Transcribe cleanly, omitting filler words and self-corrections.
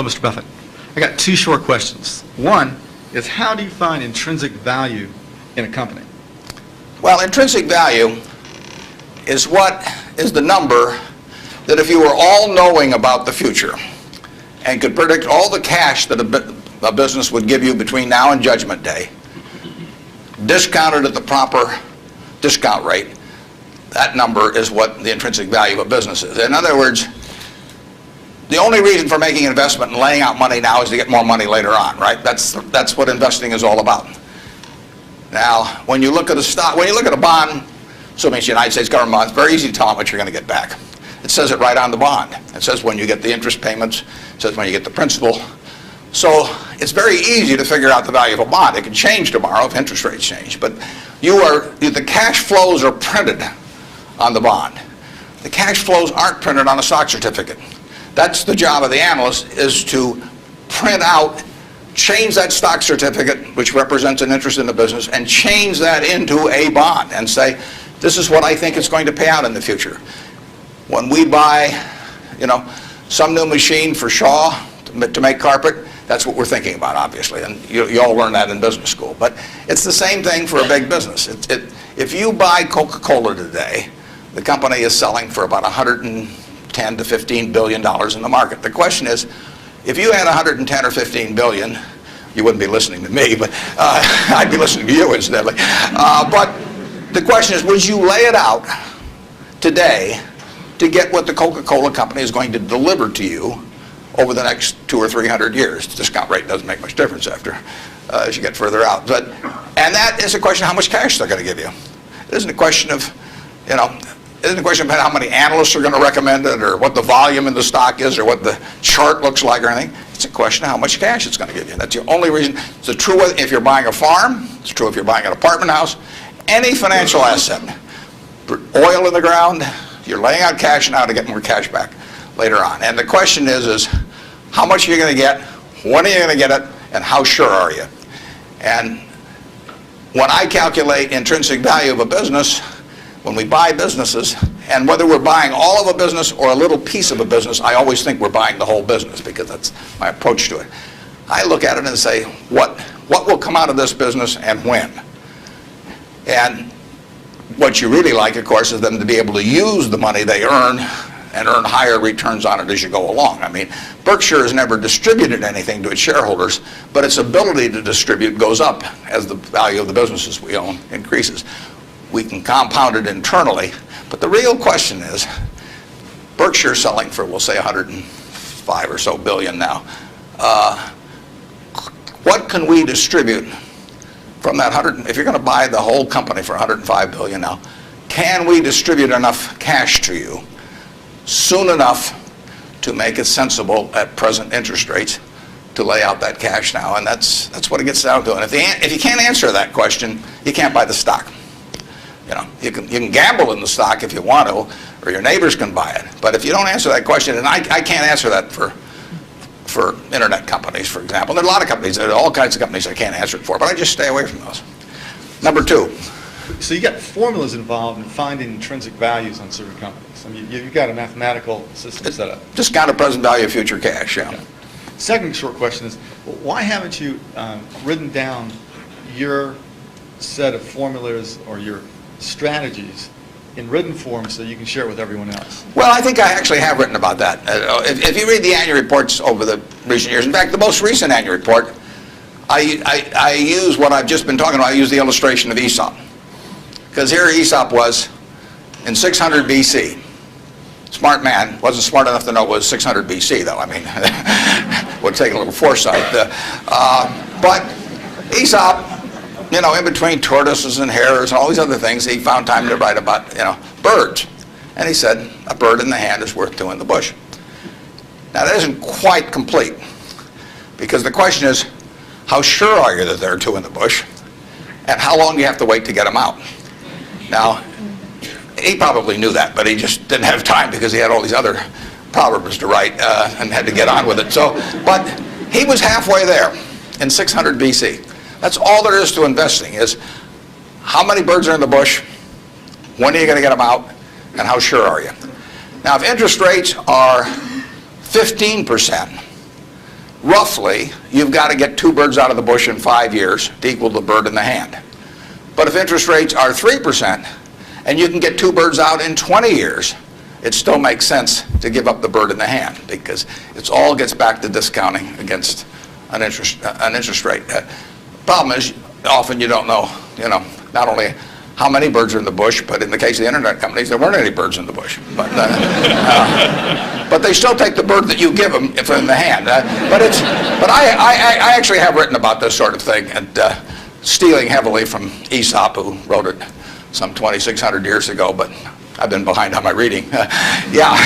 Hello, Mr. Buffett. I got two short questions. One is, how do you find intrinsic value in a company? Well, intrinsic value is the number that if you were all-knowing about the future and could predict all the cash that a business would give you between now and Judgment Day, discounted at the proper discount rate, that number is what the intrinsic value of a business is. In other words, the only reason for making an investment and laying out money now is to get more money later on, right? That's what investing is all about. Now, when you look at a stock, when you look at a bond, assuming it's the United States government bond, it's very easy to tell how much you're going to get back. It says it right on the bond. It says when you get the interest payments, it says when you get the principal. So it's very easy to figure out the value of a bond. It can change tomorrow if interest rates change, but the cash flows are printed on the bond. The cash flows aren't printed on a stock certificate. That's the job of the analyst, is to print out, change that stock certificate, which represents an interest in the business, and change that into a bond and say, this is what I think it's going to pay out in the future. When we buy, some new machine for Shaw to make carpet, that's what we're thinking about, obviously, and you all learn that in business school. But it's the same thing for a big business. If you buy Coca-Cola today, the company is selling for about $110 to $15 billion in the market. The question is, if you had 110 or 15 billion, you wouldn't be listening to me, but I'd be listening to you incidentally. But the question is, would you lay it out today to get what the Coca-Cola company is going to deliver to you over the next 200 or 300 years? The discount rate doesn't make much difference as you get further out. And that is a question of how much cash they're going to give you. It isn't a question of, it isn't a question of how many analysts are going to recommend it, or what the volume in the stock is, or what the chart looks like, or anything. It's a question of how much cash it's going to give you. That's the only reason. It's true if you're buying a farm. It's true if you're buying an apartment house. Any financial asset, oil in the ground, you're laying out cash now to get more cash back later on. And the question is how much are you going to get, when are you going to get it, and how sure are you? And when I calculate intrinsic value of a business, when we buy businesses, and whether we're buying all of a business or a little piece of a business, I always think we're buying the whole business, because that's my approach to it. I look at it and say, what will come out of this business and when? And what you really like, of course, is them to be able to use the money they earn and earn higher returns on it as you go along. I mean, Berkshire has never distributed anything to its shareholders, but its ability to distribute goes up as the value of the businesses we own increases. We can compound it internally, but the real question is, Berkshire selling for, we'll say, 105 or so billion now. What can we distribute from that 100? If you're going to buy the whole company for 105 billion now, can we distribute enough cash to you soon enough to make it sensible at present interest rates to lay out that cash now? And that's what it gets down to. And if you can't answer that question, you can't buy the stock. You can gamble in the stock if you want to, or your neighbors can buy it. But if you don't answer that question, and I can't answer that for internet companies, for example. There are a lot of companies, there are all kinds of companies I can't answer it for, but I just stay away from those. Number two. So you got formulas involved in finding intrinsic values on certain companies. I mean, you've got a mathematical system set up. Discounted present value of future cash, yeah. Okay. Second short question is, why haven't you written down your set of formulas or your strategies in written form so you can share it with everyone else? Well, I think I actually have written about that. If you read the annual reports over the recent years, in fact, the most recent annual report, I use what I've just been talking about. I use the illustration of Aesop. Because here Aesop was in 600 BC. Smart man, wasn't smart enough to know it was 600 BC, though. I mean, would take a little foresight. But Aesop, in between tortoises and hares and all these other things, he found time to write about, birds. And he said, a bird in the hand is worth two in the bush. Now, that isn't quite complete, because the question is, how sure are you that there are two in the bush? And how long do you have to wait to get them out? Now, he probably knew that, but he just didn't have time because he had all these other proverbs to write and had to get on with it. But he was halfway there in 600 BC. That's all there is to investing, is how many birds are in the bush, when are you going to get them out, and how sure are you? Now, if interest rates are 15%, roughly, you've got to get 2 birds out of the bush in 5 years to equal the bird in the hand. But if interest rates are 3%, and you can get 2 birds out in 20 years, it still makes sense to give up the bird in the hand, because it all gets back to discounting against an interest rate. Problem is, often you don't know, not only how many birds are in the bush, but in the case of the internet companies, there weren't any birds in the bush. But they still take the bird that you give them if they're in the hand. But I actually have written about this sort of thing, and stealing heavily from Aesop, who wrote it some 2,600 years ago, but I've been behind on my reading. Yeah.